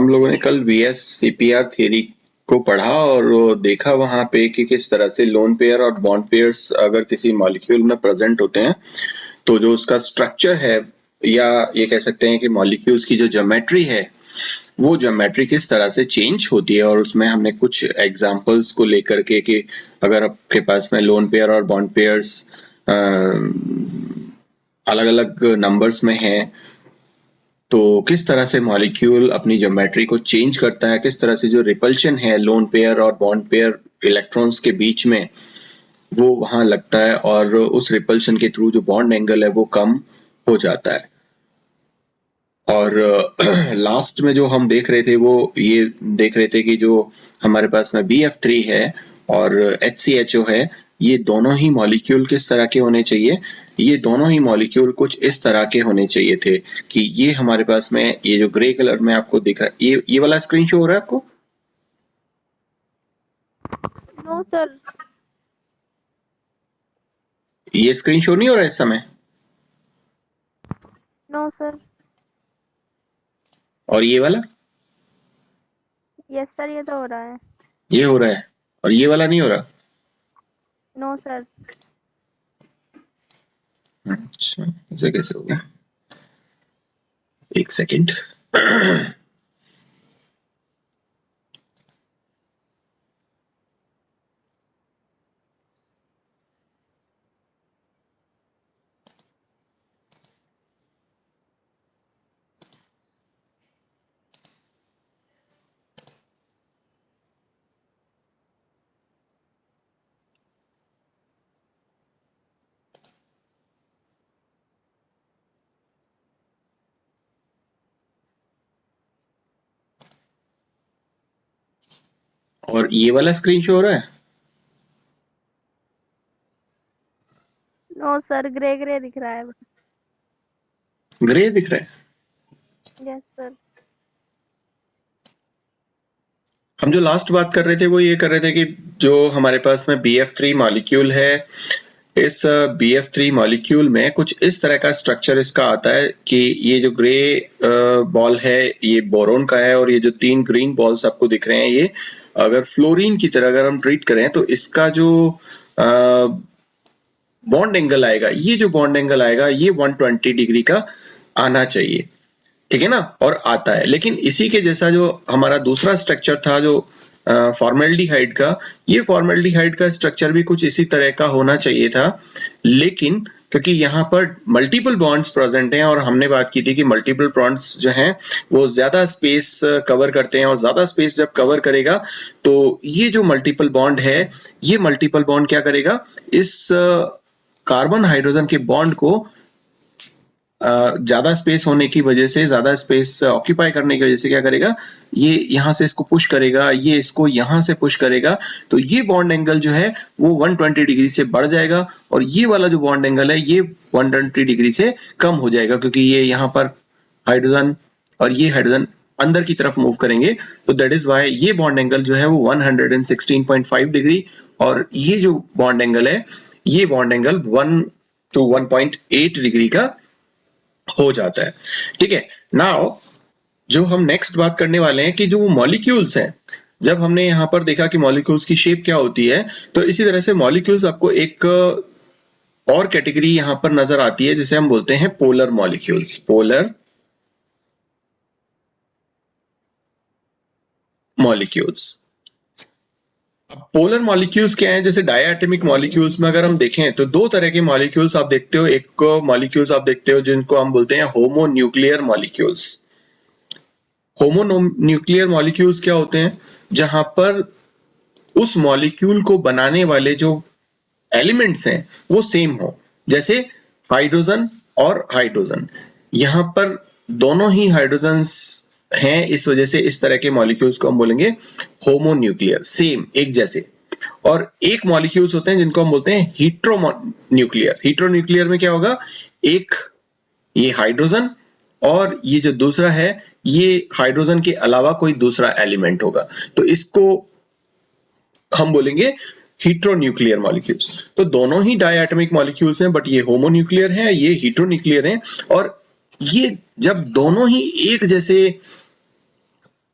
हम लोगों ने कल वीएस सीपीआर थ्योरी को पढ़ा और वो देखा वहां पे कि किस तरह से लोन पेयर और बॉन्ड पेयर्स अगर किसी मॉलिक्यूल में प्रेजेंट होते हैं तो जो उसका स्ट्रक्चर है या ये कह सकते हैं कि मॉलिक्यूल्स की जो ज्योमेट्री है वो ज्योमेट्री किस तरह से चेंज होती है। और उसमें हमने कुछ एग्जांपल्स को लेकर के कि अगर आपके पास में लोन पेयर और बॉन्ड पेयर्स अलग अलग नंबर्स में हैं तो किस तरह से मॉलिक्यूल अपनी ज्योमेट्री को चेंज करता है, किस तरह से जो रिपल्शन है लोन पेयर और बॉन्ड पेयर इलेक्ट्रॉन्स के बीच में वो वहां लगता है और उस रिपल्शन के थ्रू जो बॉन्ड एंगल है वो कम हो जाता है। और लास्ट में जो हम देख रहे थे वो ये देख रहे थे कि जो हमारे पास में BF3 है और HCHO है, ये दोनों ही मॉलिक्यूल किस तरह के होने चाहिए। ये दोनों ही मॉलिक्यूल कुछ इस तरह के होने चाहिए थे कि ये हमारे पास में ये जो ग्रे कलर में आपको दिख रहा है, ये वाला स्क्रीन शो हो रहा है आपको? No sir. ये स्क्रीन शो नहीं हो रहा है इस समय? No sir. और ये वाला? यस सर, ये तो हो रहा है। ये हो रहा है और ये वाला नहीं हो रहा? No sir. अच्छा, ऐसे कैसे हो गया? एक सेकेंड। और ये वाला स्क्रीन शो हो रहा है? नो सर, ग्रे ग्रे दिख रहा है। ग्रे दिख रहा है? Yes sir. हम जो लास्ट बात कर रहे थे वो ये कर रहे थे कि जो हमारे पास में BF3 मॉलिक्यूल है, इस BF3 मॉलिक्यूल में कुछ इस तरह का स्ट्रक्चर इसका आता है कि ये जो ग्रे बॉल है ये बोरोन का है और ये जो 3 ग्रीन बॉल्स आपको दिख रहे हैं ये अगर फ्लोरीन की तरह अगर हम ट्रीट करें तो इसका जो बॉन्ड एंगल आएगा, ये जो बॉन्ड एंगल आएगा ये 120 डिग्री का आना चाहिए, ठीक है ना? और आता है। लेकिन इसी के जैसा जो हमारा दूसरा स्ट्रक्चर था जो फॉर्मेल्डिहाइड का, ये फॉर्मेल्डिहाइड का स्ट्रक्चर भी कुछ इसी तरह का होना चाहिए था। लेकिन क्योंकि यहाँ पर मल्टीपल बॉन्ड्स प्रेजेंट हैं और हमने बात की थी कि मल्टीपल बॉन्ड्स जो हैं वो ज्यादा स्पेस कवर करते हैं और ज्यादा स्पेस जब कवर करेगा तो ये जो मल्टीपल बॉन्ड है, ये मल्टीपल बॉन्ड क्या करेगा, इस कार्बन हाइड्रोजन के बॉन्ड को ज्यादा स्पेस होने की वजह से, ज्यादा स्पेस ऑक्यूपाई करने की वजह से क्या करेगा, ये यहां से इसको पुश करेगा, ये इसको यहां से पुश करेगा, तो ये बॉन्ड एंगल जो है वो 120 डिग्री से बढ़ जाएगा और ये वाला जो बॉन्ड एंगल है ये 120 डिग्री से कम हो जाएगा क्योंकि ये यहाँ पर हाइड्रोजन और ये हाइड्रोजन अंदर की तरफ मूव करेंगे। तो दैट इज वाई ये बॉन्ड एंगल जो है वो 116.5 डिग्री और ये जो बॉन्ड एंगल है ये बॉन्ड एंगल 1 to 1.8 डिग्री का हो जाता है, ठीक है। नाउ जो हम नेक्स्ट बात करने वाले हैं कि जो मॉलिक्यूल्स हैं, जब हमने यहाँ पर देखा कि मॉलिक्यूल्स की शेप क्या होती है तो इसी तरह से मॉलिक्यूल्स आपको एक और कैटेगरी यहाँ पर नजर आती है जिसे हम बोलते हैं polar molecules. Polar molecules, polar molecules क्या है, जैसे डायटोमिक मॉलिक्यूल्स में अगर हम देखें तो दो तरह के मॉलिक्यूल्स आप देखते हो। एक मॉलिक्यूल्स आप देखते हो जिनको हम बोलते हैं होमोन्यूक्लियर मॉलिक्यूल्स। होमोन्यूक्लियर मॉलिक्यूल्स क्या होते हैं, जहां पर उस मॉलिक्यूल को बनाने वाले जो एलिमेंट्स हैं वो सेम हो, जैसे हाइड्रोजन और हाइड्रोजन, यहां पर दोनों ही हाइड्रोजन्स हैं, इस वजह से इस तरह के मॉलिक्यूल्स को हम बोलेंगे होमोन्यूक्लियर, सेम एक जैसे। और एक मॉलिक्यूल्स होते हैं जिनको हम बोलते हैं हीट्रोन्यूक्लियर। हीट्रोन्यूक्लियर में क्या होगा, एक ये हाइड्रोजन और ये जो दूसरा है ये हाइड्रोजन के अलावा कोई दूसरा एलिमेंट होगा, तो इसको हम बोलेंगे हीट्रोन्यूक्लियर मॉलिक्यूल्स। तो दोनों ही डायटोमिक मॉलिक्यूल्स हैं बट ये होमोन्यूक्लियर हैं, ये हीट्रोन्यूक्लियर हैं। और ये जब दोनों ही एक जैसे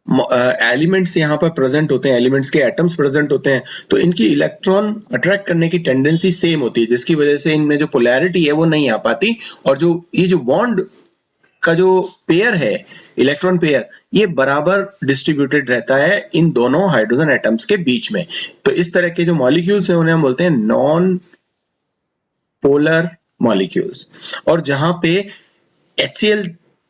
एलिमेंट्स यहाँ पर प्रेजेंट होते हैं, एलिमेंट्स के एटम्स प्रेजेंट होते हैं, तो इनकी इलेक्ट्रॉन अट्रैक्ट करने की टेंडेंसी सेम होती है, जिसकी वजह से इनमें जो पोलैरिटी है वो नहीं आ पाती, और जो ये जो बॉन्ड का जो पेयर है, इलेक्ट्रॉन पेयर, ये बराबर डिस्ट्रीब्यूटेड रहता है इन दोनों हाइड्रोजन एटम्स के बीच में। तो इस तरह के जो मॉलिक्यूल्स हैं उन्हें हम बोलते हैं नॉन पोलर मॉलिक्यूल्स। और जहां पे HCl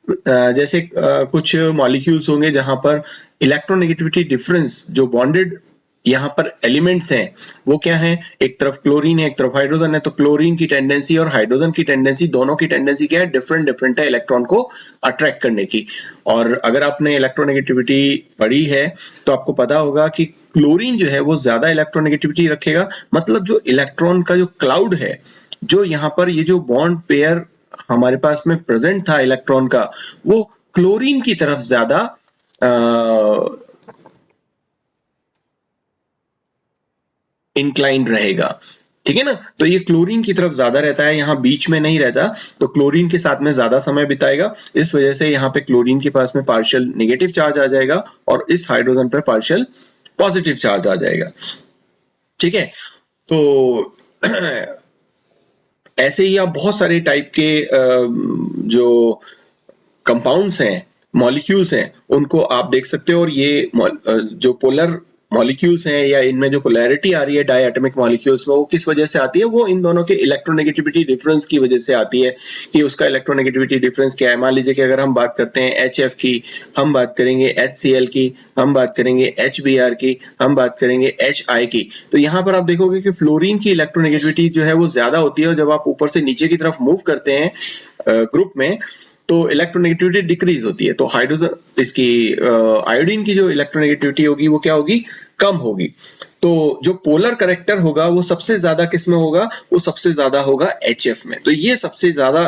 जैसे कुछ मॉलिक्यूल्स होंगे जहां पर इलेक्ट्रोनेगेटिविटी डिफरेंस, जो बॉन्डेड यहाँ पर एलिमेंट्स हैं वो क्या है, एक तरफ क्लोरीन है एक तरफ हाइड्रोजन है, तो क्लोरीन की टेंडेंसी और हाइड्रोजन की टेंडेंसी, दोनों की टेंडेंसी क्या है, डिफरेंट डिफरेंट है इलेक्ट्रॉन को अट्रैक्ट करने की। और अगर आपने इलेक्ट्रोनेगेटिविटी पढ़ी है तो आपको पता होगा कि क्लोरीन जो है वो ज्यादा इलेक्ट्रोनेगेटिविटी रखेगा, मतलब जो इलेक्ट्रॉन का जो क्लाउड है, जो यहाँ पर ये जो बॉन्ड पेयर हमारे पास में प्रेजेंट था इलेक्ट्रॉन का, वो क्लोरीन की तरफ ज्यादा इंक्लाइंड रहेगा, ठीक है ना। तो ये क्लोरीन की तरफ ज्यादा रहता है, यहाँ बीच में नहीं रहता, तो क्लोरीन के साथ में ज्यादा समय बिताएगा, इस वजह से यहाँ पे क्लोरीन के पास में पार्शियल नेगेटिव चार्ज आ जाएगा और इस हाइड्रोजन पर पार्शियल पॉजिटिव चार्ज आ जाएगा, ठीक है। तो ऐसे ही आप बहुत सारे टाइप के जो कंपाउंड्स हैं, मॉलिक्यूल्स हैं, उनको आप देख सकते हो। और ये जो पोलर मॉलिक्यूल्स हैं या इनमें जो पोलैरिटी आ रही है डायटॉमिक मॉलिक्यूल्स में, वो किस वजह से आती है, वो इन दोनों के इलेक्ट्रोनेगेटिविटी डिफरेंस की वजह से आती है कि उसका इलेक्ट्रोनेगेटिविटी डिफरेंस क्या है। मान लीजिए कि अगर हम बात करते हैं HF की, हम बात करेंगे HCl की, हम बात करेंगे HBr की, हम बात करेंगे HI की, तो यहाँ पर आप देखोगे कि फ्लोरीन की इलेक्ट्रोनेगेटिविटी जो है वो ज्यादा होती है, और जब आप ऊपर से नीचे की तरफ मूव करते हैं ग्रुप में, तो इलेक्ट्रोनेगेटिविटी डिक्रीज होती है। तो हाइड्रोजन इसकी आयोडीन की जो इलेक्ट्रोनेगेटिविटी होगी वो क्या होगी, कम होगी। तो जो पोलर करेक्टर होगा वो सबसे ज्यादा किस में होगा, वो सबसे ज्यादा होगा HF में। तो ये सबसे ज्यादा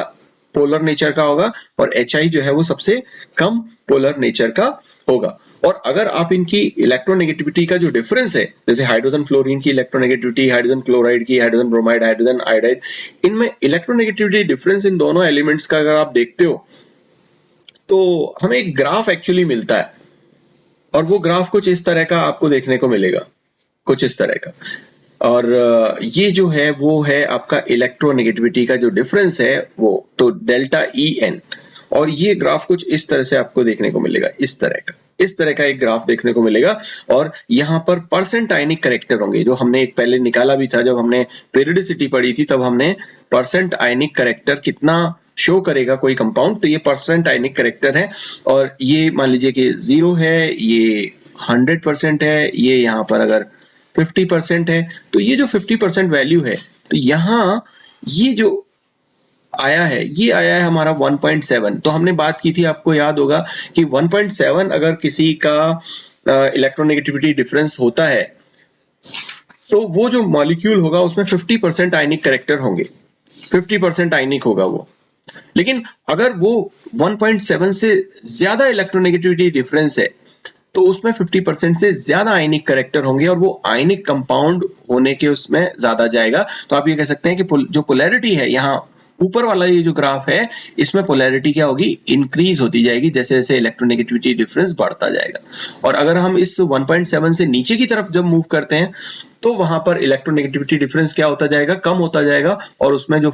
पोलर नेचर का होगा, और HI जो है वो सबसे कम पोलर नेचर का होगा। और अगर आप इनकी इलेक्ट्रोनेगेटिविटी का जो डिफरेंस है, जैसे हाइड्रोजन फ्लोरीन की इलेक्ट्रोनेगेटिविटी, हाइड्रोजन क्लोराइड की, हाइड्रोजन ब्रोमाइड, हाइड्रोजन आयोडाइड, इनमें इलेक्ट्रोनेगेटिविटी डिफरेंस इन दोनों एलिमेंट्स का अगर आप देखते हो तो हमें एक ग्राफ एक्चुअली मिलता है, और वो ग्राफ कुछ इस तरह का आपको देखने को मिलेगा, कुछ इस तरह का। और ये जो है वो है आपका इलेक्ट्रोनेगेटिविटी का जो डिफरेंस है वो, तो डेल्टा EN। और ये ग्राफ कुछ इस तरह से आपको देखने को मिलेगा, इस तरह का एक ग्राफ देखने को मिलेगा। और यहाँ पर परसेंट आयनिक करेक्टर होंगे, जो हमने एक पहले निकाला भी था, जब हमने पेरियोडिसिटी पढ़ी थी तब हमने परसेंट आयनिक करेक्टर कितना शो करेगा कोई कंपाउंड, तो ये परसेंट आयनिक करेक्टर है। और ये मान लीजिए कि 0 है, ये 100% है, ये यहाँ पर अगर 50% है, तो ये जो 50% वैल्यू है, तो यहाँ ये जो आया है, ये आया है हमारा 1.7। तो हमने बात की थी, आपको याद होगा कि 1.7 अगर किसी का इलेक्ट्रोनेगेटिविटी डिफरेंस होता है, तो वो जो मॉलिक्यूल होगा उसमें 50% आयनिक करेक्टर होंगे, 50% आयनिक होगा वो। लेकिन अगर वो 1.7 से ज्यादा इलेक्ट्रोनेगेटिविटी डिफरेंस है, तो उसमें 50% से ज्यादा आयनिक करेक्टर होंगे, और वो आयनिक कंपाउंड होने के उसमें ज्यादा जाएगा। तो आप ये कह सकते हैं कि जो पोलैरिटी है, यहाँ ऊपर वाला ये जो ग्राफ है, इसमें पोलैरिटी क्या होगी, इंक्रीज होती जाएगी जैसे जैसे इलेक्ट्रोनेगेटिविटी डिफरेंस बढ़ता जाएगा। और अगर हम इस 1.7 से नीचे की तरफ जब मूव करते हैं, तो वहां पर इलेक्ट्रोनेगेटिविटी डिफरेंस क्या होता जाएगा, कम होता जाएगा, और उसमें जो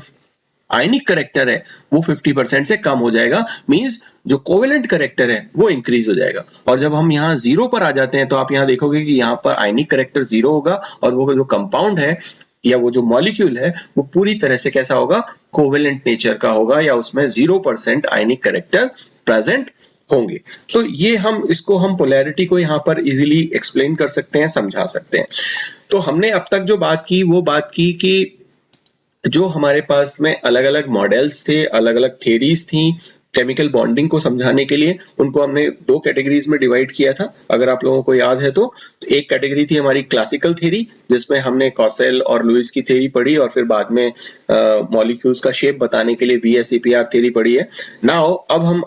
आयनिक करेक्टर है वो 50% से कम हो जाएगा, मींस जो कोवेलेंट करेक्टर है वो इंक्रीज हो जाएगा। और जब हम यहाँ 0 पर आ जाते हैं, तो आप यहाँ देखोगे कि यहाँ पर आयनिक करेक्टर 0 होगा, और वो जो कंपाउंड है या वो जो मॉलिक्यूल है वो पूरी तरह से कैसा होगा, कोवेलेंट नेचर का होगा, या उसमें 0% आयनिक करेक्टर प्रेजेंट होंगे। तो ये इसको हम पोलैरिटी को यहाँ पर इजीली एक्सप्लेन कर सकते हैं, समझा सकते हैं। तो हमने अब तक जो बात की वो बात की कि जो हमारे पास में अलग अलग मॉडल्स थे, अलग अलग थेरीज थी केमिकल बॉन्डिंग को समझाने के लिए, उनको हमने 2 कैटेगरीज में डिवाइड किया था, अगर आप लोगों को याद है तो। एक कैटेगरी थी हमारी क्लासिकल थ्योरी, जिसमें हमने कॉसेल और लुइस की थ्योरी पढ़ी, और फिर बाद में मॉलिक्यूल्स का शेप बताने के लिए VSEPR थ्योरी पढ़ी है। नाउ अब हम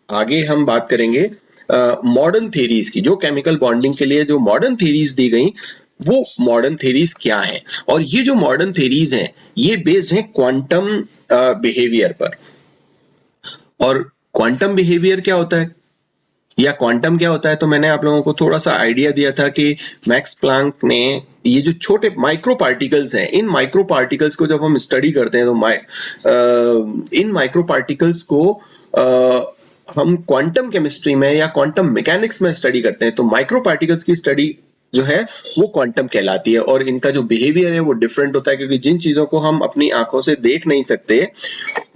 आगे हम बात करेंगे मॉडर्न थ्योरीज की, जो केमिकल बॉन्डिंग के लिए जो मॉडर्न थ्योरीज दी गई, वो मॉडर्न थ्योरीज क्या हैं। और ये जो मॉडर्न थ्योरीज हैं ये बेस्ड हैं क्वांटम बिहेवियर पर। और क्वांटम बिहेवियर क्या होता है, या क्वांटम क्या होता है, तो मैंने आप लोगों को थोड़ा सा आइडिया दिया था कि मैक्स प्लैंक ने ये जो छोटे माइक्रो पार्टिकल्स हैं, इन माइक्रो पार्टिकल्स को जब हम स्टडी करते हैं तो इन माइक्रो पार्टिकल्स को हम क्वांटम केमिस्ट्री में या क्वांटम मैकेनिक्स में स्टडी करते हैं, तो माइक्रो पार्टिकल्स की स्टडी जो है वो क्वांटम कहलाती है। और इनका जो बिहेवियर है वो डिफरेंट होता है, क्योंकि जिन चीजों को हम अपनी आंखों से देख नहीं सकते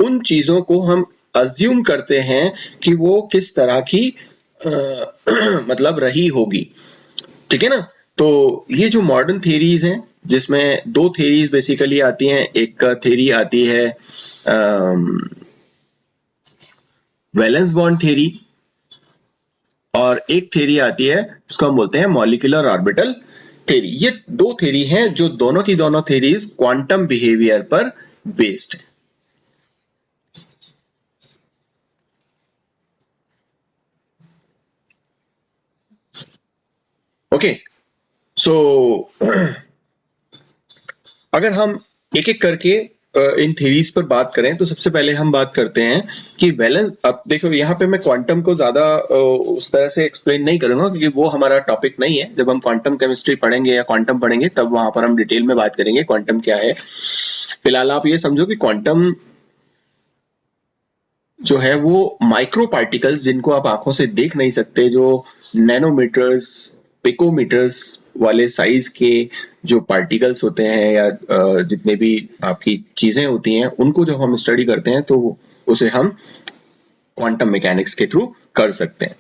उन चीजों को हम अज्यूम करते हैं कि वो किस तरह की मतलब रही होगी, ठीक है ना। तो ये जो मॉडर्न थ्योरीज हैं, जिसमें दो थ्योरीज बेसिकली आती हैं, एक थ्योरी आती है वैलेंस बॉन्ड थ्योरी, और एक थ्योरी आती है जिसको हम बोलते हैं मॉलिक्यूलर ऑर्बिटल थ्योरी। ये दो थ्योरी हैं जो दोनों की दोनों थ्योरीज क्वांटम बिहेवियर पर बेस्ड है। ओके, सो अगर हम एक एक करके इन थ्योरीज पर बात करें, तो सबसे पहले हम बात करते हैं कि वैलेंस। अब देखो यहाँ पे मैं क्वांटम को ज्यादा उस तरह से एक्सप्लेन नहीं करूंगा, क्योंकि वो हमारा टॉपिक नहीं है। जब हम क्वांटम केमिस्ट्री पढ़ेंगे या क्वांटम पढ़ेंगे तब वहां पर हम डिटेल में बात करेंगे क्वांटम क्या है। फिलहाल आप ये समझो कि क्वांटम जो है वो माइक्रो पार्टिकल्स, जिनको आप आंखों से देख नहीं सकते, जो नैनोमीटर्स पिकोमीटर्स वाले साइज के जो पार्टिकल्स होते हैं, या जितने भी आपकी चीजें होती हैं, उनको जब हम स्टडी करते हैं तो उसे हम क्वांटम मैकेनिक्स के थ्रू कर सकते हैं।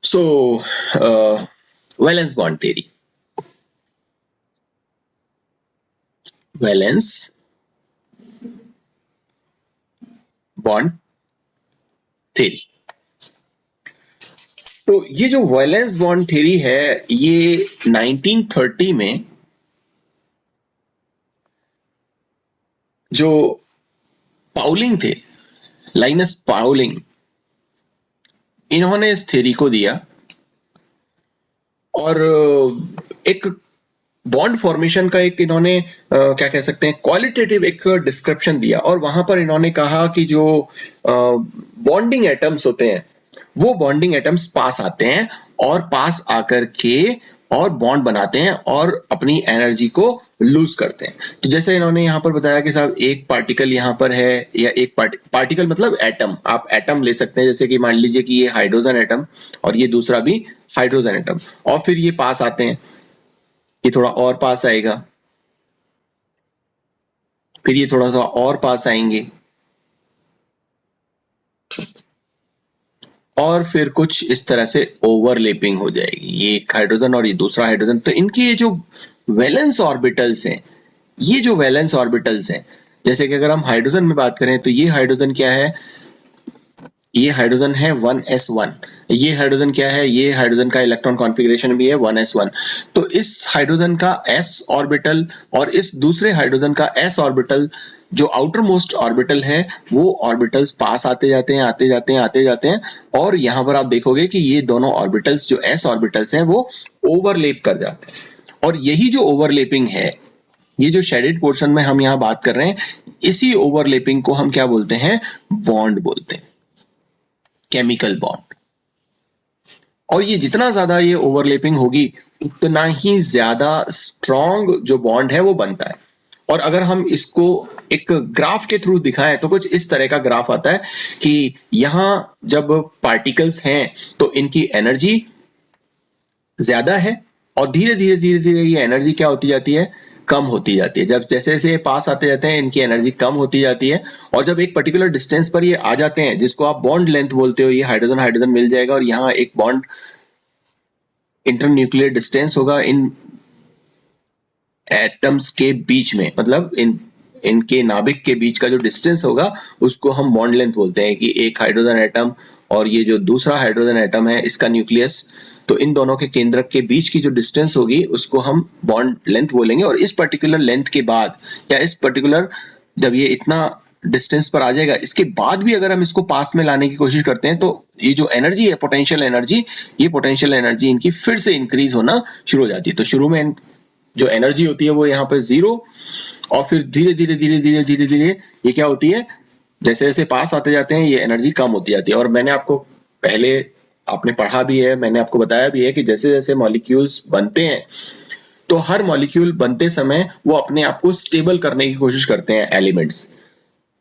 So valence bond theory, valence bond theory. तो ये जो वैलेंस बॉन्ड थ्योरी है, ये 1930 में जो पाउलिंग थे, लाइनस पाउलिंग, इन्होंने इस थ्योरी को दिया, और एक बॉन्ड फॉर्मेशन का एक इन्होंने क्या कह सकते हैं, क्वालिटेटिव एक डिस्क्रिप्शन दिया। और वहां पर इन्होंने कहा कि जो बॉन्डिंग एटम्स होते हैं, वो बॉन्डिंग एटम्स पास आते हैं, और पास आकर के और बॉन्ड बनाते हैं और अपनी एनर्जी को लूज करते हैं। तो जैसे इन्होंने यहाँ पर बताया कि साहब एक पार्टिकल यहाँ पर है, या एक पार्टिकल मतलब एटम, आप एटम ले सकते हैं, जैसे कि मान लीजिए कि ये हाइड्रोजन एटम और ये दूसरा भी हाइड्रोजन एटम, और फिर ये पास आते हैं, ये थोड़ा और पास आएगा, फिर ये थोड़ा सा और पास आएंगे, और फिर कुछ इस तरह से ओवरलैपिंग हो जाएगी, ये एक हाइड्रोजन और ये दूसरा हाइड्रोजन। तो इनके ये जो वैलेंस ऑर्बिटल्स हैं, ये जो वैलेंस ऑर्बिटल्स हैं, जैसे कि अगर हम हाइड्रोजन में बात करें तो ये हाइड्रोजन क्या है, ये हाइड्रोजन है 1s1। ये हाइड्रोजन क्या है, ये हाइड्रोजन का इलेक्ट्रॉन कॉन्फ़िगरेशन भी है 1s1। तो इस हाइड्रोजन का s ऑर्बिटल और इस दूसरे हाइड्रोजन का s ऑर्बिटल, जो आउटर मोस्ट ऑर्बिटल है, वो ऑर्बिटल्स पास आते जाते हैं, आते जाते हैं, आते जाते हैं, और यहां पर आप देखोगे कि ये दोनों ऑर्बिटल्स जो s ऑर्बिटल्स हैं वो ओवरलैप कर जाते हैं। और यही जो ओवरलैपिंग है, ये जो शेडेड पोर्शन में हम यहाँ बात कर रहे हैं, इसी ओवरलैपिंग को हम क्या बोलते हैं, बॉन्ड बोलते हैं, केमिकल बॉन्ड। और ये जितना ज्यादा ये ओवरलैपिंग होगी, उतना ही ज्यादा स्ट्रॉन्ग जो बॉन्ड है वो बनता है। और अगर हम इसको एक ग्राफ के थ्रू दिखाएं तो कुछ इस तरह का ग्राफ आता है कि यहां जब पार्टिकल्स हैं तो इनकी एनर्जी ज्यादा है, और धीरे धीरे धीरे धीरे ये एनर्जी क्या होती जाती है, कम होती जाती है। जब जैसे जैसे पास आते जाते हैं, इनकी एनर्जी कम होती जाती है, और जब एक पर्टिकुलर डिस्टेंस पर ये आ जाते हैं, जिसको आप बॉन्ड लेंथ बोलते हो, ये हाइड्रोजन हाइड्रोजन मिल जाएगा, और यहाँ एक बॉन्ड इंटरन्यूक्लियर डिस्टेंस होगा इन एटम्स के बीच में, मतलब इनके नाभिक के बीच का जो डिस्टेंस होगा उसको हम बॉन्ड लेंथ बोलते हैं, कि एक हाइड्रोजन एटम और ये जो दूसरा हाइड्रोजन एटम है इसका न्यूक्लियस, तो इन दोनों के केंद्रक के बीच की जो डिस्टेंस होगी उसको हम बॉन्ड लेंथ बोलेंगे। और इस पर्टिकुलर लेंथ के बाद, या इस पर्टिकुलर जब ये इतना डिस्टेंस पर आ जाएगा, इसके बाद भी अगर हम इसको पास में लाने की कोशिश करते हैं, तो ये जो एनर्जी है, पोटेंशियल एनर्जी, ये पोटेंशियल एनर्जी इनकी फिर से इंक्रीज होना शुरू हो जाती है। तो शुरू में जो एनर्जी होती है वो यहाँ पर 0, और फिर धीरे धीरे धीरे धीरे धीरे धीरे ये क्या होती है, जैसे जैसे पास आते जाते हैं ये एनर्जी कम होती जाती है। और मैंने आपको पहले आपने पढ़ा भी है, मैंने आपको बताया भी है कि जैसे जैसे मॉलिक्यूल्स बनते हैं तो हर मॉलिक्यूल बनते समय वो अपने आप को स्टेबल करने की कोशिश करते हैं।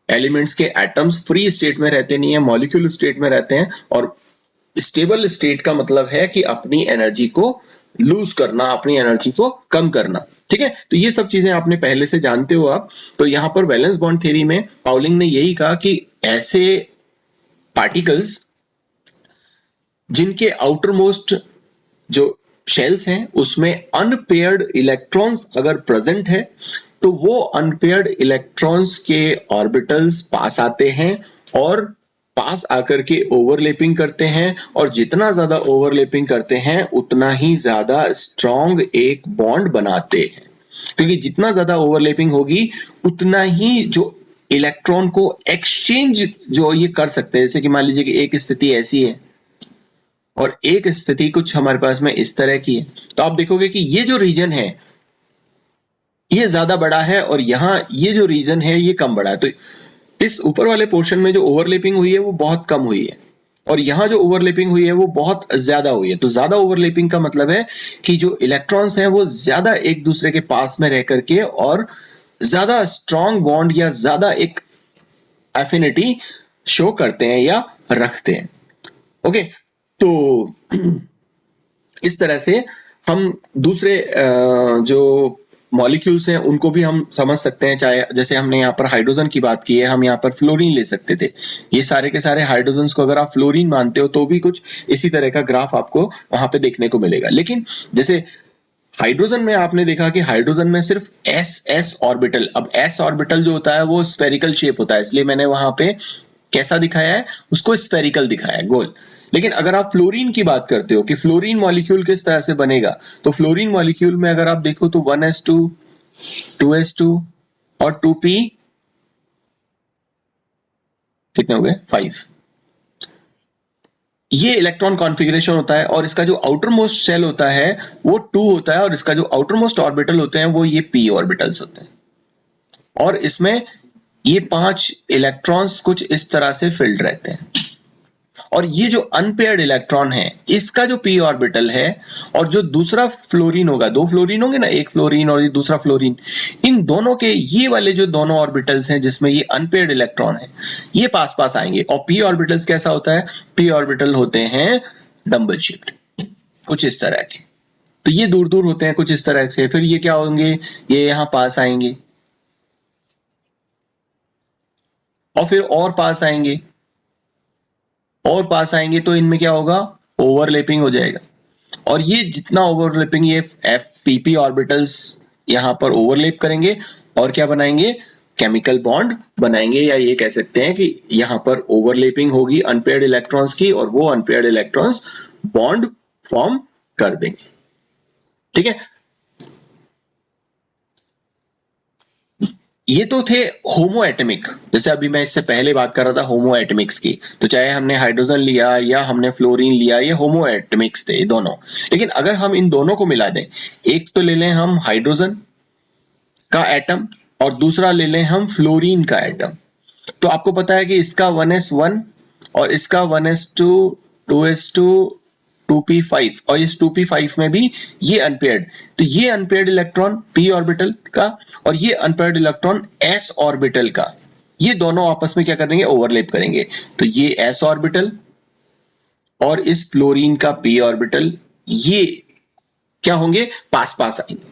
एलिमेंट्स के एटम्स फ्री स्टेट में रहते नहीं है, मॉलिक्यूल स्टेट में रहते हैं। और स्टेबल स्टेट का मतलब है कि अपनी एनर्जी को लूज करना, अपनी एनर्जी को कम करना। ठीक है, तो ये सब चीजें आपने पहले से जानते हो आप। तो यहाँ पर वैलेंस बॉन्ड थ्योरी में पाउलिंग ने यही कहा कि ऐसे पार्टिकल्स जिनके आउटर मोस्ट जो शेल्स हैं उसमें अनपेयर्ड इलेक्ट्रॉन्स अगर प्रेजेंट है तो वो अनपेयर्ड इलेक्ट्रॉन्स के ऑर्बिटल्स पास आते हैं और पास आकर के ओवरलैपिंग करते हैं, और जितना ज्यादा ओवरलैपिंग करते हैं उतना ही ज्यादा स्ट्रॉन्ग एक बॉन्ड बनाते हैं। क्योंकि जितना ज्यादा ओवरलैपिंग होगी उतना ही जो इलेक्ट्रॉन को एक्सचेंज जो ये कर सकते हैं, जैसे कि मान लीजिए कि एक स्थिति ऐसी है और एक स्थिति कुछ हमारे पास में इस तरह की है, तो आप देखोगे कि ये जो रीजन है ये ज्यादा बड़ा है और यहाँ ये जो रीजन है ये कम बड़ा है। तो इस ऊपर वाले पोर्शन में जो ओवरलैपिंग हुई है वो बहुत कम हुई है, और यहाँ जो ओवरलैपिंग हुई है वो बहुत ज्यादा हुई है। तो ज्यादा ओवरलैपिंग का मतलब है कि जो इलेक्ट्रॉन्स हैं वो ज्यादा एक दूसरे के पास में रह करके और ज्यादा स्ट्रॉन्ग बॉन्ड या ज्यादा एक एफिनिटी शो करते हैं या रखते हैं। ओके, तो इस तरह से हम दूसरे जो मॉलिक्यूल्स हैं उनको भी हम समझ सकते हैं। चाहे जैसे हमने यहाँ पर हाइड्रोजन की बात की है, हम यहाँ पर फ्लोरीन ले सकते थे। ये सारे के सारे हाइड्रोजन को अगर आप फ्लोरीन मानते हो तो भी कुछ इसी तरह का ग्राफ आपको वहां पे देखने को मिलेगा। लेकिन जैसे हाइड्रोजन में आपने देखा कि हाइड्रोजन में सिर्फ एस ऑर्बिटल, अब एस ऑर्बिटल जो होता है वो स्फेरिकल शेप होता है, इसलिए मैंने वहां पे कैसा दिखाया है, उसको स्फेरिकल दिखाया है, गोल। लेकिन अगर आप फ्लोरीन की बात करते हो कि फ्लोरीन मॉलिक्यूल किस तरह से बनेगा, तो फ्लोरीन मॉलिक्यूल में अगर आप देखो तो 1s2 2s2 और 2p कितने हो गए 5, ये इलेक्ट्रॉन कॉन्फ़िगरेशन होता है। और इसका जो आउटर मोस्ट शेल होता है वो 2 होता है, और इसका जो आउटर मोस्ट ऑर्बिटल होते हैं वो ये p ऑर्बिटल्स होते हैं। और इसमें ये 5 इलेक्ट्रॉन्स कुछ इस तरह से फिल्ड रहते हैं। और ये जो अनपेयर्ड इलेक्ट्रॉन है इसका जो p ऑर्बिटल है और जो दूसरा फ्लोरीन होगा, 2 फ्लोरीन होंगे ना, एक फ्लोरीन और ये दूसरा फ्लोरीन, इन दोनों के ये वाले जो दोनों ऑर्बिटल्स हैं जिसमें ये अनपेयर्ड इलेक्ट्रॉन है ये पास पास आएंगे। और p ऑर्बिटल्स कैसा होता है, p ऑर्बिटल होते हैं डम्बल शेप्ड, कुछ इस तरह के। तो ये दूर दूर होते हैं कुछ इस तरह से, फिर ये क्या होंगे, ये यहाँ पास आएंगे और फिर और पास आएंगे और पास आएंगे, तो इनमें क्या होगा, ओवरलैपिंग हो जाएगा। और ये जितना ओवरलैपिंग, ये एफ पीपी ऑर्बिटल्स यहाँ पर ओवरलैप करेंगे और क्या बनाएंगे, केमिकल बॉन्ड बनाएंगे, या ये कह सकते हैं कि यहाँ पर ओवरलैपिंग होगी अनपेयर्ड इलेक्ट्रॉन्स की और वो अनपेयर्ड इलेक्ट्रॉन्स बॉन्ड फॉर्म कर देंगे। ठीक है, ये तो थे होमो एटमिक, जैसे अभी मैं इससे पहले बात कर रहा था होमो एटमिक्स की, तो चाहे हमने हाइड्रोजन लिया या हमने फ्लोरीन लिया, ये होमो एटमिक्स थे दोनों। लेकिन अगर हम इन दोनों को मिला दें, एक तो ले लें हम हाइड्रोजन का एटम और दूसरा ले लें हम फ्लोरीन का एटम, तो आपको पता है कि इसका 1s1 और इसका 1s2 2s2 2p5, और इस 2p5 में भी ये अनपेयर्ड, तो ये अनपेयर्ड इलेक्ट्रॉन p ऑर्बिटल का और ये अनपेयर्ड इलेक्ट्रॉन s ऑर्बिटल का, ये दोनों आपस में क्या करेंगे, ओवरलैप करेंगे। तो ये s ऑर्बिटल और इस फ्लोरीन का p ऑर्बिटल ये क्या होंगे, पास पास आएंगे।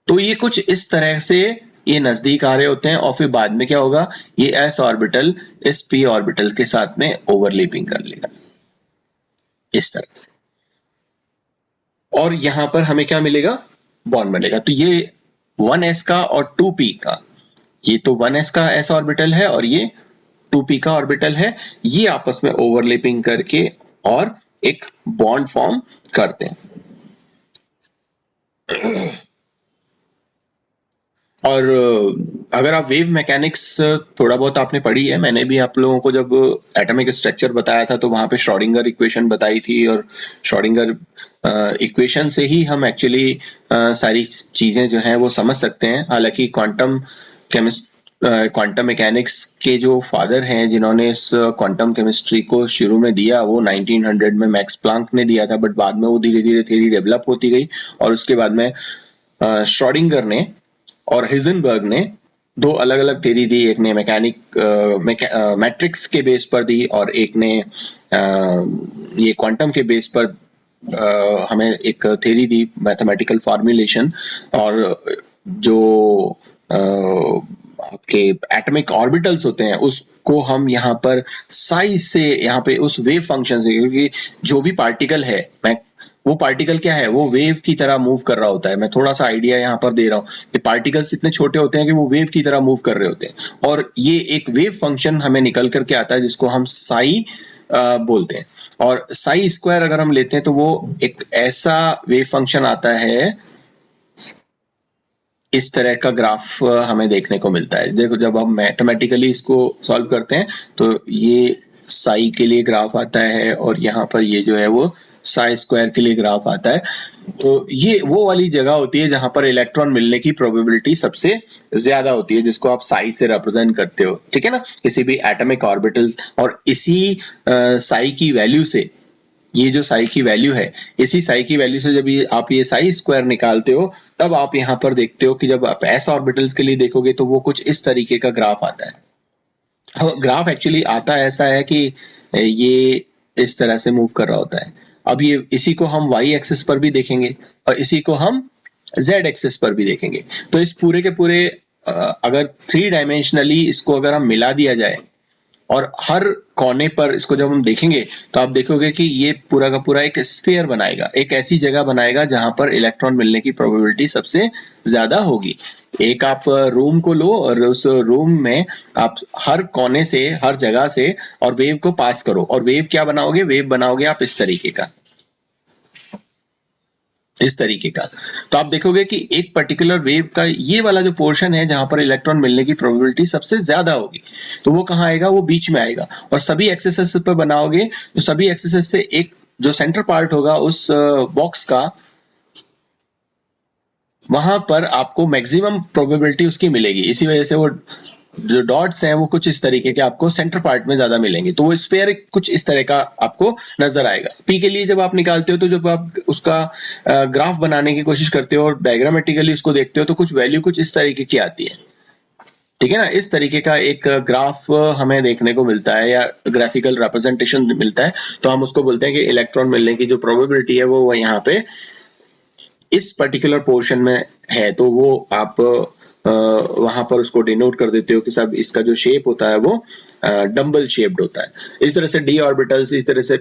तो ये कुछ इस तरह से ये नजदीक आ रहे होते हैं और फिर बाद में क्या होगा, ये s ऑर्बिटल इस p ऑर्बिटल के साथ में ओवरलैपिंग कर लेगा इस तरह से, और यहां पर हमें क्या मिलेगा, बॉन्ड मिलेगा। तो ये 1s का और 2p का, ये तो 1s का s ऑर्बिटल है और ये 2p का ऑर्बिटल है, ये आपस में ओवरलैपिंग करके और एक बॉन्ड फॉर्म करते हैं। और अगर आप वेव मैकेनिक्स थोड़ा बहुत आपने पढ़ी है, मैंने भी आप लोगों को जब एटॉमिक स्ट्रक्चर बताया था तो वहां पे श्रोडिंगर इक्वेशन बताई थी, और श्रोडिंगर इक्वेशन से ही हम एक्चुअली सारी चीजें जो हैं वो समझ सकते हैं। हालांकि क्वांटम क्वांटम मैकेनिक्स के जो फादर हैं जिन्होंने इस क्वांटम केमिस्ट्री को शुरू में दिया, वो 1900 में मैक्स प्लांक ने दिया था, बट बाद में वो धीरे धीरे थ्योरी डेवलप होती गई और उसके बाद में श्रोडिंगर ने और हिजनबर्ग ने दो अलग अलग थ्योरी दी। एक ने मैट्रिक्स के बेस पर दी और एक ने ये क्वांटम के बेस पर हमें एक थ्योरी दी, मैथमेटिकल फॉर्मुलेशन। और जो आपके एटॉमिक ऑर्बिटल्स होते हैं उसको हम यहाँ पर साइज से, यहाँ पे उस वेव फंक्शन से, क्योंकि जो भी पार्टिकल है, मैं वो पार्टिकल क्या है, वो वेव की तरह मूव कर रहा होता है। मैं थोड़ा सा आइडिया यहाँ पर दे रहा हूँ कि पार्टिकल्स इतने छोटे होते हैं कि वो वेव की तरह मूव कर रहे होते हैं और ये एक वेव फंक्शन हमें निकल करके आता है जिसको हम साई बोलते हैं। और साई स्क्वायर अगर हम लेते हैं तो वो एक ऐसा वेव फंक्शन आता है, इस तरह का ग्राफ हमें देखने को मिलता है। देखो जब हम मैथमेटिकली इसको सॉल्व करते हैं तो ये साई के लिए ग्राफ आता है और यहाँ पर ये जो है वो साई स्क्वायर के लिए ग्राफ आता है। तो ये वो वाली जगह होती है जहां पर इलेक्ट्रॉन मिलने की प्रोबेबिलिटी सबसे ज्यादा होती है, जिसको आप साई से रिप्रेजेंट करते हो, ठीक है ना, किसी भी एटॉमिक ऑर्बिटल। और इसी साई की वैल्यू से, ये जो साई की वैल्यू है, इसी साई की वैल्यू से जब ये आप ये साई स्क्वायर निकालते हो तब आप यहाँ पर देखते हो कि जब आप एस ऑर्बिटल्स के लिए देखोगे तो वो कुछ इस तरीके का ग्राफ आता है। ग्राफ एक्चुअली आता ऐसा है कि ये इस तरह से मूव कर रहा होता है। अब ये इसी को हम वाई एक्सिस पर भी देखेंगे और इसी को हम जेड एक्सिस पर भी देखेंगे। तो इस पूरे के पूरे अगर थ्री डायमेंशनली इसको अगर हम मिला दिया जाए और हर कोने पर इसको जब हम देखेंगे तो आप देखोगे कि ये पूरा का पूरा एक स्फीयर बनाएगा, एक ऐसी जगह बनाएगा जहां पर इलेक्ट्रॉन मिलने की प्रोबेबिलिटी सबसे ज्यादा होगी। एक आप रूम को लो और उस रूम में आप हर कोने से, हर जगह से और वेव को पास करो और वेव क्या बनाओगे, वेव बनाओगे आप इस तरीके का, इस तरीके का। तो आप देखोगे कि एक पर्टिकुलर वेव का ये वाला जो पोर्शन है जहां पर इलेक्ट्रॉन मिलने की प्रोबेबिलिटी सबसे ज्यादा होगी, तो वो कहाँ आएगा, वो बीच में आएगा। और सभी एक्सेस पर बनाओगे तो सभी एक्सेस से एक जो सेंटर पार्ट होगा उस बॉक्स का, वहां पर आपको मैक्सिमम प्रोबेबिलिटी उसकी मिलेगी। इसी वजह से वो जो डॉट्स हैं वो कुछ इस तरीके के आपको सेंटर पार्ट में ज्यादा मिलेंगे। तो वो स्फीयर कुछ इस तरह का आपको नजर आएगा। पी के लिए जब आप निकालते हो तो जब आप उसका ग्राफ बनाने की कोशिश करते हो और डायग्रामेटिकली उसको देखते हो तो कुछ वैल्यू कुछ इस तरीके की आती है, ठीक है ना। इस तरीके का एक ग्राफ हमें देखने को मिलता है या ग्राफिकल रिप्रेजेंटेशन मिलता है, तो हम उसको बोलते हैं कि इलेक्ट्रॉन मिलने की जो प्रोबेबिलिटी है वो यहाँ पे इस पर्टिकुलर पोर्शन में है। तो वो आप वहां पर उसको डिनोट कर देते हो कि सब इसका जो शेप होता है वो डम्बल शेप्ड होता है। इस तरह से डी ऑर्बिटल्स, इस तरह से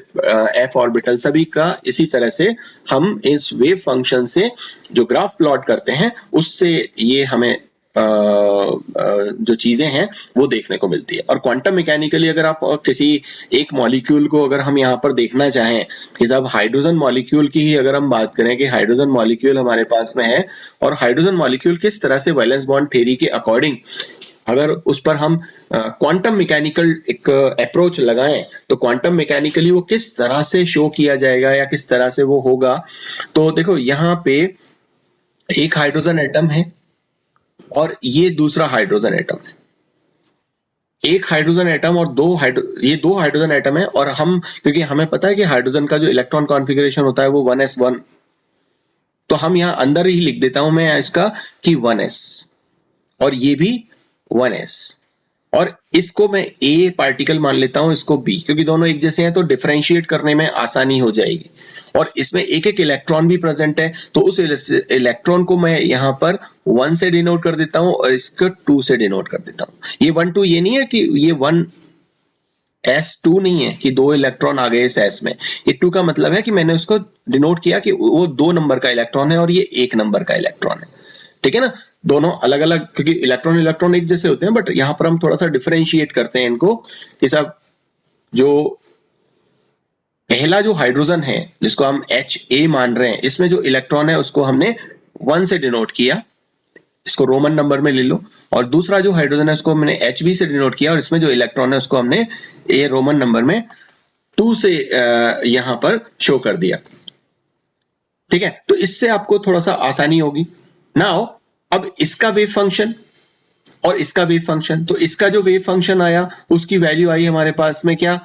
एफ ऑर्बिटल, सभी का इसी तरह से हम इस वेव फंक्शन से जो ग्राफ प्लॉट करते हैं उससे ये हमें जो चीजें हैं वो देखने को मिलती है। और क्वांटम मैकेनिकली अगर आप किसी एक मॉलिक्यूल को अगर हम यहाँ पर देखना चाहें कि साहब हाइड्रोजन मॉलिक्यूल की ही अगर हम बात करें कि हाइड्रोजन मॉलिक्यूल हमारे पास में है और हाइड्रोजन मॉलिक्यूल किस तरह से वैलेंस बॉन्ड थ्योरी के अकॉर्डिंग अगर उस पर हम क्वांटम मैकेनिकल एक अप्रोच लगाएं तो क्वांटम मैकेनिकली वो किस तरह से शो किया जाएगा या किस तरह से वो होगा। तो देखो यहाँ पे एक हाइड्रोजन एटम है और ये दूसरा हाइड्रोजन एटम है। एक हाइड्रोजन एटम और ये दो हाइड्रोजन एटम है और हम, क्योंकि हमें पता है कि हाइड्रोजन का जो इलेक्ट्रॉन कॉन्फ़िगरेशन होता है वो 1s1, तो हम यहाँ अंदर ही लिख देता हूं मैं इसका कि 1s और ये भी 1s और इसको मैं A पार्टिकल मान लेता हूं, इसको B, क्योंकि दोनों एक जैसे हैं तो डिफरेंशिएट करने में आसानी हो जाएगी। और इसमें एक एक इलेक्ट्रॉन भी प्रेजेंट है तो उस इलेक्ट्रॉन को मैं यहाँ पर 1 से डिनोट कर देता हूं और इसको 2 से डिनोट कर देता हूं। ये 1 2 ये नहीं है कि ये 1 S2 नहीं है कि दो इलेक्ट्रॉन आ गए इस S में। ये 2 का मतलब है कि मैंने उसको डिनोट किया कि वो 2 नंबर का इलेक्ट्रॉन है और ये 1 नंबर का इलेक्ट्रॉन है, ठीक है ना। दोनों अलग अलग, क्योंकि इलेक्ट्रॉन एक जैसे होते हैं बट यहाँ पर हम थोड़ा सा डिफरेंशिएट करते हैं इनको कि साहब जो पहला जो हाइड्रोजन है जिसको हम HA मान रहे हैं, इसमें जो इलेक्ट्रॉन है उसको हमने 1 से डिनोट किया, इसको रोमन नंबर में ले लो। और दूसरा जो हाइड्रोजन है उसको हमने HB से डिनोट किया और इसमें जो इलेक्ट्रॉन है उसको हमने ए रोमन नंबर में 2 से यहां पर शो कर दिया, ठीक है। तो इससे आपको थोड़ा सा आसानी होगी। नाउ अब इसका वेव फंक्शन, और इसका वेव फंक्शन, तो इसका जो वेव फंक्शन आया उसकी वैल्यू आई हमारे पास में क्या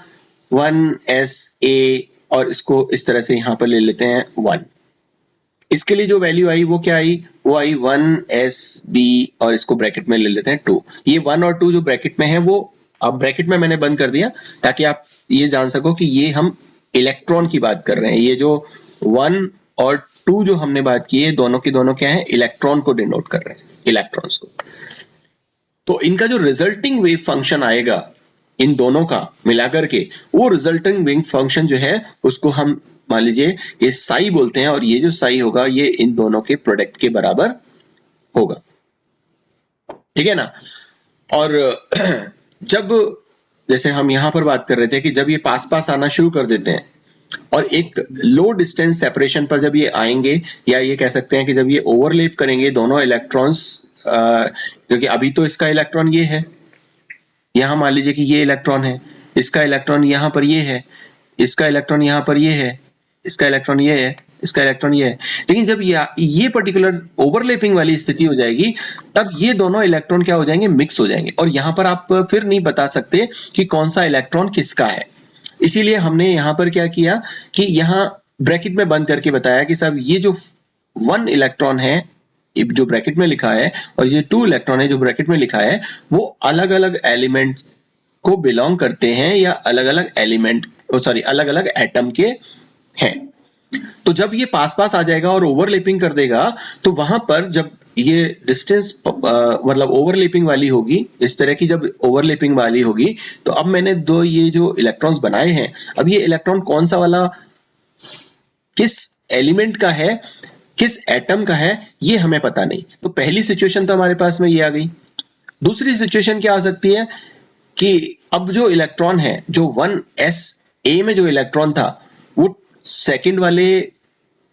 1sa, और इसको इस तरह से यहां पर ले लेते हैं 1। इसके लिए जो वैल्यू आई वो क्या आई, वो आई 1sb, और इसको ब्रैकेट में ले लेते हैं 2। ये 1 और 2 जो ब्रैकेट में है वो अब ब्रैकेट में मैंने बंद कर दिया ताकि आप ये जान सको कि ये हम इलेक्ट्रॉन की बात कर रहे हैं। ये जो 1 और 2 जो हमने बात की है दोनों की दोनों क्या है, इलेक्ट्रॉन को डिनोट कर रहे हैं, इलेक्ट्रॉन्स को। तो इनका जो रिजल्टिंग वेव फंक्शन आएगा इन दोनों का मिलाकर के, वो रिजल्टिंग वेव फंक्शन जो है उसको हम मान लीजिए ये साई बोलते हैं, और ये जो साई होगा ये इन दोनों के प्रोडक्ट के बराबर होगा, ठीक है ना। और जब जैसे हम यहां पर बात कर रहे थे कि जब ये पास पास आना शुरू कर देते हैं और एक लो डिस्टेंस सेपरेशन पर जब ये आएंगे, या ये कह सकते हैं कि जब ये ओवरलैप करेंगे दोनों इलेक्ट्रॉन्स, क्योंकि अभी तो इसका इलेक्ट्रॉन ये है, यहां मान लीजिए कि ये इलेक्ट्रॉन है, इसका इलेक्ट्रॉन यहां पर ये है, इसका इलेक्ट्रॉन यहां पर ये है, इसका इलेक्ट्रॉन ये है, इसका इलेक्ट्रॉन ये है। लेकिन जब ये पर्टिकुलर ओवरलैपिंग वाली स्थिति हो जाएगी तब ये दोनों इलेक्ट्रॉन क्या हो जाएंगे, मिक्स हो जाएंगे, और यहां पर आप फिर नहीं बता सकते कि कौन सा इलेक्ट्रॉन किसका है। इसीलिए हमने यहां पर क्या किया कि यहां ब्रैकेट में बंद करके बताया कि साहब ये जो 1 इलेक्ट्रॉन है जो ब्रैकेट में लिखा है, और ये 2 इलेक्ट्रॉन है जो ब्रैकेट में लिखा है, वो अलग अलग एलिमेंट को बिलोंग करते हैं या अलग अलग एलिमेंट अलग अलग एटम के हैं। तो जब ये पास पास आ जाएगा और ओवरलैपिंग कर देगा, तो वहां पर जब ये डिस्टेंस मतलब ओवरलैपिंग वाली होगी, इस तरह की जब ओवरलैपिंग वाली होगी, तो अब मैंने दो ये जो इलेक्ट्रॉन्स बनाए हैं, अब ये इलेक्ट्रॉन कौन सा वाला किस एलिमेंट का है, किस एटम का है, ये हमें पता नहीं। तो पहली सिचुएशन तो हमारे पास में ये आ गई। दूसरी सिचुएशन क्या आ सकती है कि अब जो इलेक्ट्रॉन है, जो 1sa में जो इलेक्ट्रॉन था, वो सेकंड वाले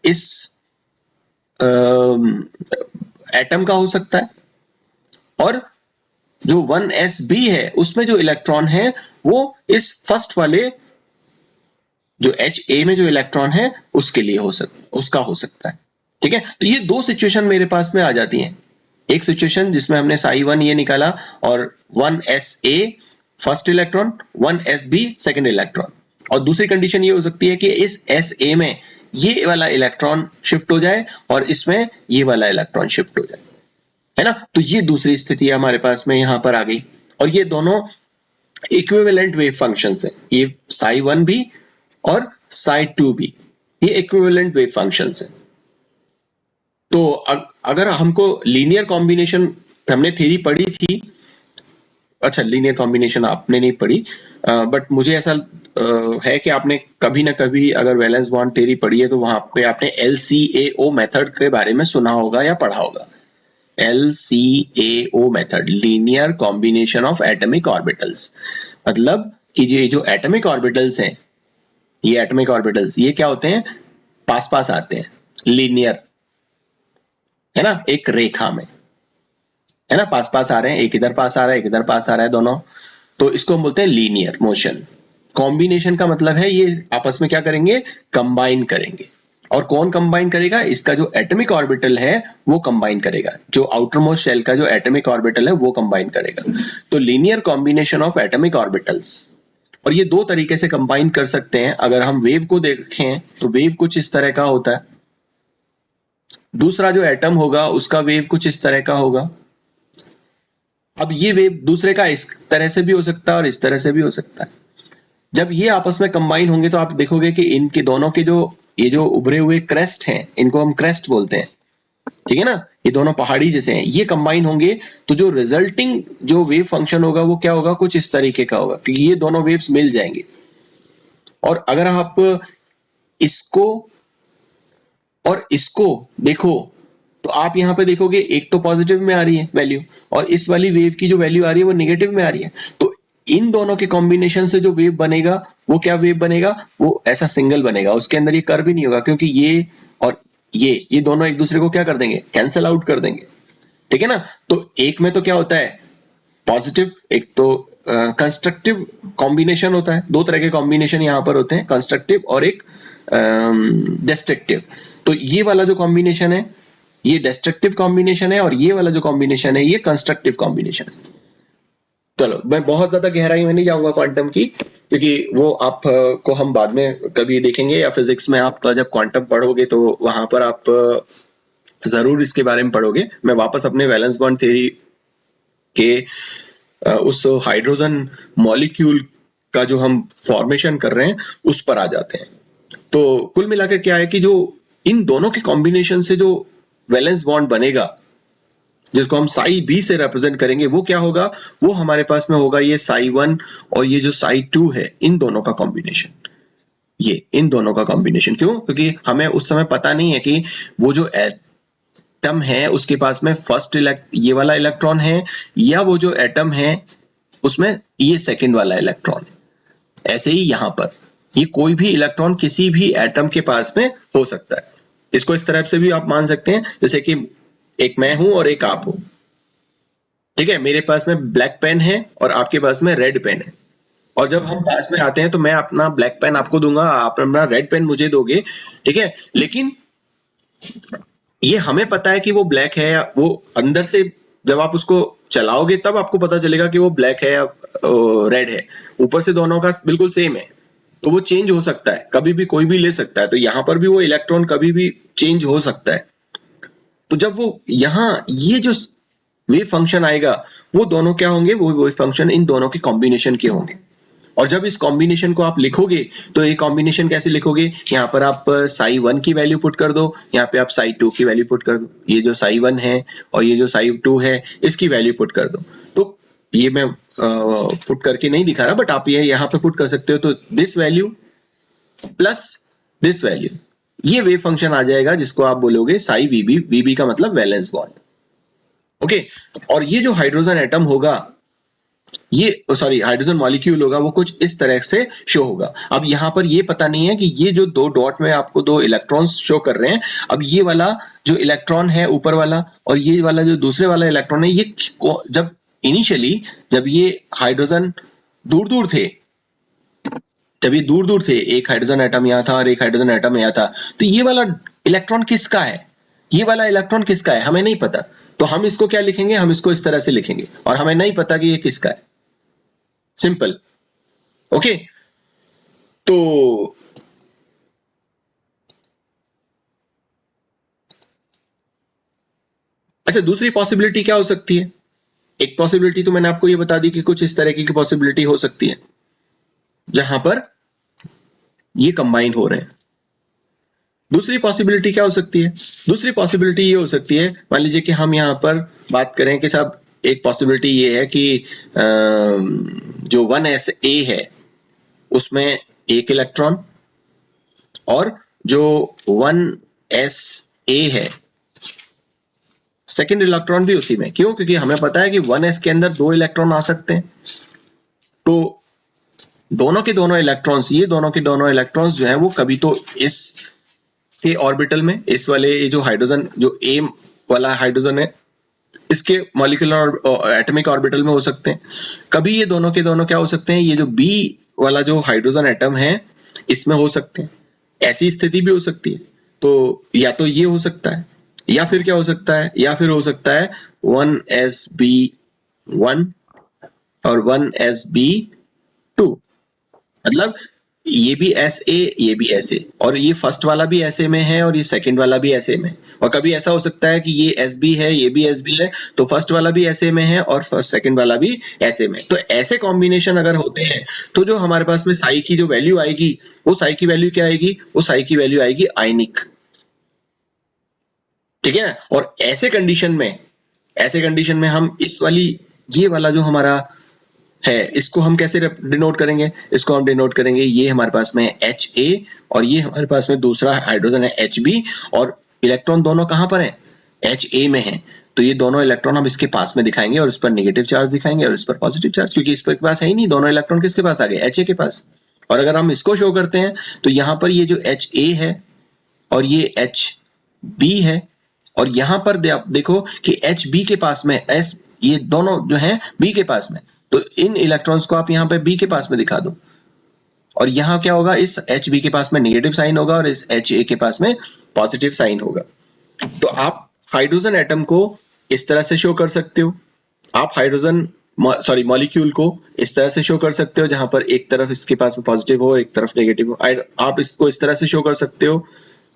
इस एटम का हो सकता है, और जो 1sb है उसमें जो इलेक्ट्रॉन है वो इस फर्स्ट वाले जो Ha में जो इलेक्ट्रॉन है उसके लिए उसका हो सकता है, ठीक है। तो ये दो सिचुएशन मेरे पास में आ जाती हैं। एक सिचुएशन जिसमें हमने psi1 ये निकाला और 1sa first electron, 1sb second electron, और दूसरी कंडीशन ये हो सकती है कि इस sa में ये वाला इलेक्ट्रॉन शिफ्ट हो जाए और इसमें ये वाला इलेक्ट्रॉन शिफ्ट हो जाए, है ना। तो ये दूसरी स्थिति हमारे पास में यहां पर आ गई, और ये दोनों इक्विवेलेंट वेव फंक्शंस हैं, ये psi1 भी और psi2 भी, ये इक्विवेलेंट वेव फंक्शंस हैं। तो अगर हमको लीनियर कॉम्बिनेशन, हमने थ्योरी पढ़ी थी, अच्छा लीनियर कॉम्बिनेशन आपने नहीं पढ़ी, बट मुझे ऐसा है कि आपने कभी ना कभी अगर वैलेंस बॉन्ड थ्योरी पढ़ी है तो वहां पे आपने LCAO मेथड के बारे में सुना होगा या पढ़ा होगा। LCAO method, linear combination of atomic orbitals, मतलब कि ये जो एटॉमिक ऑर्बिटल्स हैं, ये एटॉमिक ऑर्बिटल्स ये क्या होते हैं, पास पास आते हैं, लीनियर, है ना, एक रेखा में, है ना, पास पास आ रहे हैं, एक इधर पास आ रहा है, एक इधर पास आ रहा है, दोनों, तो इसको हम बोलते हैं लीनियर मोशन। कॉम्बिनेशन का मतलब है ये आपस में क्या करेंगे, कंबाइन करेंगे, और कौन कंबाइन करेगा, इसका जो एटॉमिक ऑर्बिटल है वो कंबाइन करेगा, जो आउटर मोस्ट शेल का जो एटॉमिक ऑर्बिटल है वो कंबाइन करेगा। तो linear combination of atomic orbitals, और ये दो तरीके से कंबाइन कर सकते हैं। अगर हम वेव को देखें तो वेव कुछ इस तरह का होता है, दूसरा जो एटम होगा उसका वेव कुछ इस तरह का होगा। अब ये वेव दूसरे का इस तरह से भी हो सकता है और इस तरह से भी हो सकता है। जब ये आपस में कंबाइन होंगे तो आप देखोगे कि इनके दोनों के जो ये जो उभरे हुए क्रेस्ट हैं, इनको हम क्रेस्ट बोलते हैं, ठीक है ना, ये दोनों पहाड़ी जैसे हैं, ये कंबाइन होंगे तो जो रिजल्टिंग जो वेव फंक्शन होगा वो क्या होगा, कुछ इस तरीके का होगा, क्योंकि ये दोनों वेव्स मिल जाएंगे। और अगर आप इसको और इसको देखो तो आप यहां पे देखोगे एक तो पॉजिटिव में आ रही है वैल्यू, और इस वाली वेव की जो वैल्यू आ रही है वो नेगेटिव में आ रही है। तो इन दोनों के कॉम्बिनेशन से जो वेव बनेगा वो क्या वेव बनेगा, वो ऐसा सिंगल बनेगा, उसके अंदर ये कर्व ही नहीं होगा, क्योंकि ये और ये दोनों एक दूसरे को क्या कर देंगे, कैंसल आउट कर देंगे, ठीक है ना। तो एक में तो क्या होता है पॉजिटिव, एक तो कंस्ट्रक्टिव कॉम्बिनेशन होता है, दो तरह के कॉम्बिनेशन यहां पर होते हैं, कंस्ट्रक्टिव और एक डिस्ट्रक्टिव। तो ये वाला जो कॉम्बिनेशन है ये डिस्ट्रक्टिव कॉम्बिनेशन है और ये वाला जो कॉम्बिनेशन है ये कंस्ट्रक्टिव कॉम्बिनेशन है। चलो मैं बहुत ज्यादा गहराई में नहीं जाऊंगा क्वांटम की, क्योंकि वो आप को हम बाद में कभी देखेंगे, या फिजिक्स में आप जब क्वांटम पढ़ोगे तो वहां पर आप जरूर इसके बारे में पढ़ोगे। मैं वापस अपने वैलेंस बॉन्ड थ्योरी के उस हाइड्रोजन मॉलिक्यूल का जो हम फॉर्मेशन कर रहे हैं उस पर आ जाते हैं। तो कुल मिलाकर क्या है कि जो इन दोनों के कॉम्बिनेशन से जो वैलेंस बॉन्ड बनेगा, जिसको हम साई बी से रिप्रेजेंट करेंगे, वो क्या होगा, वो हमारे पास में होगा ये साई 1 और ये जो साई 2 है, इन दोनों का कॉम्बिनेशन। ये इन दोनों का कॉम्बिनेशन क्यों? क्योंकि हमें उस समय पता नहीं है कि वो जो एटम है उसके पास में फर्स्ट ये वाला इलेक्ट्रॉन है, या वो जो एटम है उसमें ये सेकंड वाला इलेक्ट्रॉन है। ऐसे ही यहां पर ये कोई भी इलेक्ट्रॉन किसी भी एटम के पास में हो सकता है। इसको इस तरह से भी आप मान सकते हैं, जैसे कि एक मैं हूं और एक आप हो, ठीक है, मेरे पास में ब्लैक पेन है और आपके पास में रेड पेन है, और जब हम पास में आते हैं तो मैं अपना ब्लैक पेन आपको दूंगा, आप अपना रेड पेन मुझे दोगे, ठीक है। लेकिन ये हमें पता है कि वो ब्लैक है, या वो अंदर से जब आप उसको चलाओगे तब आपको पता चलेगा कि वो ब्लैक है या रेड है। ऊपर से दोनों का बिल्कुल सेम है, तो वो चेंज हो सकता है, कभी भी कोई भी ले सकता है। तो यहाँ पर भी वो इलेक्ट्रॉन कभी भी चेंज हो सकता है। तो जब वो यहाँ ये जो वेव फंक्शन आएगा, वो दोनों क्या होंगे, वो वेव फंक्शन इन दोनों के कॉम्बिनेशन के होंगे। और जब इस कॉम्बिनेशन को आप लिखोगे तो ये कॉम्बिनेशन कैसे लिखोगे, यहाँ पर आप साई 1 की वैल्यू पुट कर दो, यहाँ पे आप साई 2 की वैल्यू पुट कर दो, ये जो साई 1 है और ये जो साई 2 है इसकी वैल्यू पुट कर दो। तो ये मैं पुट करके नहीं दिखा रहा, बट आप ये यहाँ पे पुट कर सकते हो। तो this value plus this value, ये वेव फंक्शन आ जाएगा, जिसको आप बोलोगे साई वीबी। वीबी का मतलब वैलेंस बॉन्ड, ओके। और ये जो हाइड्रोजन एटम होगा, ये सॉरी हाइड्रोजन मॉलिक्यूल होगा, वो कुछ इस तरह से शो होगा। अब यहाँ पर ये पता नहीं है कि ये जो दो डॉट में आपको दो इलेक्ट्रॉन्स शो कर रहे हैं, अब ये वाला जो इलेक्ट्रॉन है ऊपर वाला और ये वाला जो दूसरे वाला इलेक्ट्रॉन है, ये जब इनिशियली जब ये हाइड्रोजन दूर दूर थे, जब ये दूर दूर थे, एक हाइड्रोजन एटम यहाँ था और एक हाइड्रोजन एटम यहाँ था, तो ये वाला इलेक्ट्रॉन किसका है, ये वाला इलेक्ट्रॉन किसका है, हमें नहीं पता। तो हम इसको क्या लिखेंगे, हम इसको इस तरह से लिखेंगे, और हमें नहीं पता कि ये किसका है। Simple, okay. तो अच्छा, दूसरी पॉसिबिलिटी क्या हो सकती है? एक पॉसिबिलिटी तो मैंने आपको ये बता दी कि कुछ इस तरह की पॉसिबिलिटी हो सकती है जहां पर ये कंबाइन हो रहे हैं। दूसरी पॉसिबिलिटी क्या हो सकती है? दूसरी पॉसिबिलिटी ये हो सकती है, मान लीजिए कि हम यहाँ पर बात करें कि साहब एक पॉसिबिलिटी ये है कि जो 1sa है उसमें एक इलेक्ट्रॉन, और जो 1sa है सेकेंड इलेक्ट्रॉन भी उसी में। क्यों? क्योंकि हमें पता है कि 1s के अंदर दो इलेक्ट्रॉन आ सकते हैं। तो दोनों के दोनों इलेक्ट्रॉन्स, ये दोनों के दोनों इलेक्ट्रॉन्स जो है वो कभी तो इस के ऑर्बिटल में, इस वाले ये जो हाइड्रोजन जो ए वाला हाइड्रोजन है इसके मॉलिक्यूलर और एटॉमिक ऑर्बिटल में हो सकते हैं। कभी ये दोनों के दोनों क्या हो सकते हैं, ये जो बी वाला जो हाइड्रोजन एटम है इसमें हो सकते हैं। ऐसी स्थिति भी हो सकती है। तो या तो ये हो सकता है, या फिर क्या हो सकता है, या फिर हो सकता है 1sb1 और 1sb2, मतलब ये भी SA ये भी SA, और ये फर्स्ट वाला भी SA में है और ये सेकंड वाला भी SA में। और कभी ऐसा हो सकता है कि ये SB है ये भी SB है, तो फर्स्ट वाला भी SA में है और सेकंड वाला भी SA में। तो ऐसे कॉम्बिनेशन अगर होते हैं तो जो हमारे पास में साई की जो वैल्यू आएगी, वो साई की वैल्यू क्या आएगी, वो साई की वैल्यू आएगी आयनिक, ठीक है। और ऐसे कंडीशन में हम इस वाली ये वाला जो हमारा है इसको हम कैसे डिनोट करेंगे, इसको हम डिनोट करेंगे, ये हमारे पास में Ha और ये हमारे पास में दूसरा हाइड्रोजन है Hb, और इलेक्ट्रॉन दोनों कहां पर हैं, Ha में हैं। तो ये दोनों इलेक्ट्रॉन हम इसके पास में दिखाएंगे और इस पर नेगेटिव चार्ज दिखाएंगे और इस पर पॉजिटिव चार्ज, क्योंकि इस पर के पास है ही नहीं, दोनों इलेक्ट्रॉन किसके पास आ गए, Ha के पास। और अगर हम इसको शो करते हैं तो यहाँ पर ये जो Ha है और ये Hb है, और यहाँ पर देखो कि Hb के पास में S, ये दोनों जो है B के पास में, तो इन इलेक्ट्रॉन्स को आप यहाँ पे B के पास में दिखा दो, और यहाँ क्या होगा, इस Hb के पास में नेगेटिव साइन होगा और इस Ha के पास में पॉजिटिव साइन होगा। तो आप हाइड्रोजन एटम को इस तरह से शो कर सकते हो, आप हाइड्रोजन मॉलिक्यूल को इस तरह से शो कर सकते हो जहां पर एक तरफ इसके पास में पॉजिटिव हो और एक तरफ नेगेटिव हो। आप इसको इस तरह से शो कर सकते हो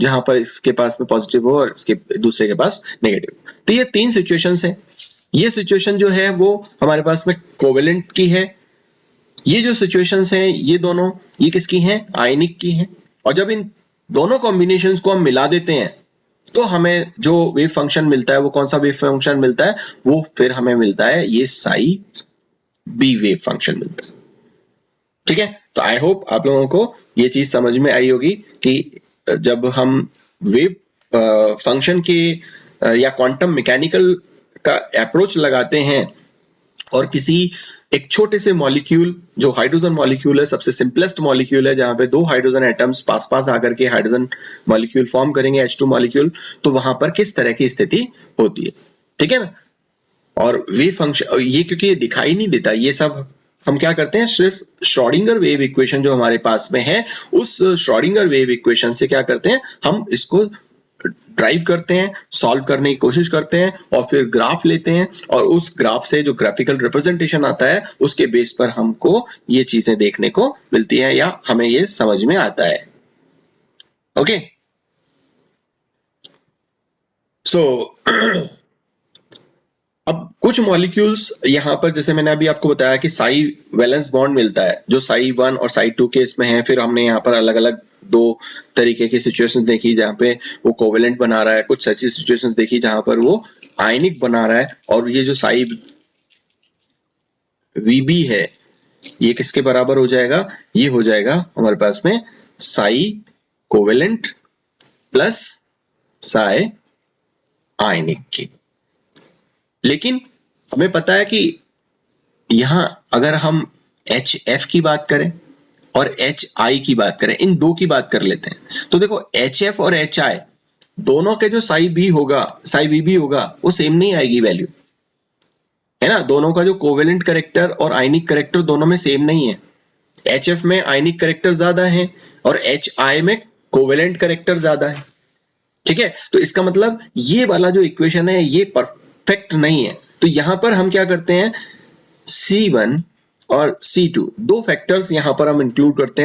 जहां पर इसके पास में पॉजिटिव हो और इसके दूसरे के पास नेगेटिव। तो ये 3 सिचुएशंस हैं। ये सिचुएशन जो है वो हमारे पास में कोवेलेंट की है। ये जो सिचुएशंस हैं ये दोनों, ये किसकी हैं? आयनिक की हैं। और जब इन दोनों कॉम्बिनेशंस को हम मिला देते हैं तो हमें जो वेव फंक्शन मिलता है वो कौन सा वेव फंक्शन मिलता है? वो फिर हमें मिलता है ये साई बी वेव फंक्शन मिलता है। ठीक है, तो आई होप आप लोगों को ये चीज समझ में आई होगी कि जब हम वेव फंक्शन के या क्वांटम मैकेनिकल का अप्रोच लगाते हैं और किसी एक छोटे से मॉलिक्यूल, जो हाइड्रोजन मॉलिक्यूल है, सबसे सिंपलेस्ट मॉलिक्यूल है जहां पे 2 हाइड्रोजन एटम्स पास पास आकर के हाइड्रोजन मॉलिक्यूल फॉर्म करेंगे, H2 मॉलिक्यूल, तो वहां पर किस तरह की स्थिति होती है। ठीक है ना। और वेव फंक्शन ये क्योंकि ये दिखाई नहीं देता, ये सब हम क्या करते हैं, सिर्फ श्रोडिंगर वेव इक्वेशन जो हमारे पास में है उस श्रोडिंगर वेव इक्वेशन से क्या करते हैं, हम इसको ड्राइव करते हैं, सॉल्व करने की कोशिश करते हैं और फिर ग्राफ लेते हैं और उस ग्राफ से जो ग्राफिकल रिप्रेजेंटेशन आता है उसके बेस पर हमको ये चीजें देखने को मिलती हैं या हमें ये समझ में आता है। ओके, सो अब कुछ मॉलिक्यूल्स यहाँ पर, जैसे मैंने अभी आपको बताया कि साई वैलेंस बॉन्ड मिलता है जो साई 1 और साई 2 के इसमें है। फिर हमने यहाँ पर अलग अलग 2 तरीके की सिचुएशंस देखी जहाँ पे वो कोवेलेंट बना रहा है, कुछ ऐसी सिचुएशंस देखी जहाँ पर वो आयनिक बना रहा है। और ये जो साई वीबी है ये किसके बराबर हो जाएगा? ये हो जाएगा हमारे पास में साई कोवेलेंट प्लस साई आयनिक की। लेकिन हमें पता है कि यहां अगर हम HF की बात करें और HI की बात करें, इन 2 की बात कर लेते हैं, तो देखो HF और HI दोनों के जो साई बी होगा, साई वीबी होगा, वो सेम नहीं आएगी वैल्यू, है ना। दोनों का जो कोवेलेंट कैरेक्टर और आयनिक कैरेक्टर दोनों में सेम नहीं है। HF में आयनिक कैरेक्टर ज्यादा है और HI में कोवेलेंट कैरेक्टर ज्यादा है। ठीक है, तो इसका मतलब ये वाला जो इक्वेशन है ये परफेक्ट नहीं है। तो यहां पर हम क्या करते हैं, C1 और C2 2 फैक्टर्स यहां पर हम इंक्लूड करते हैं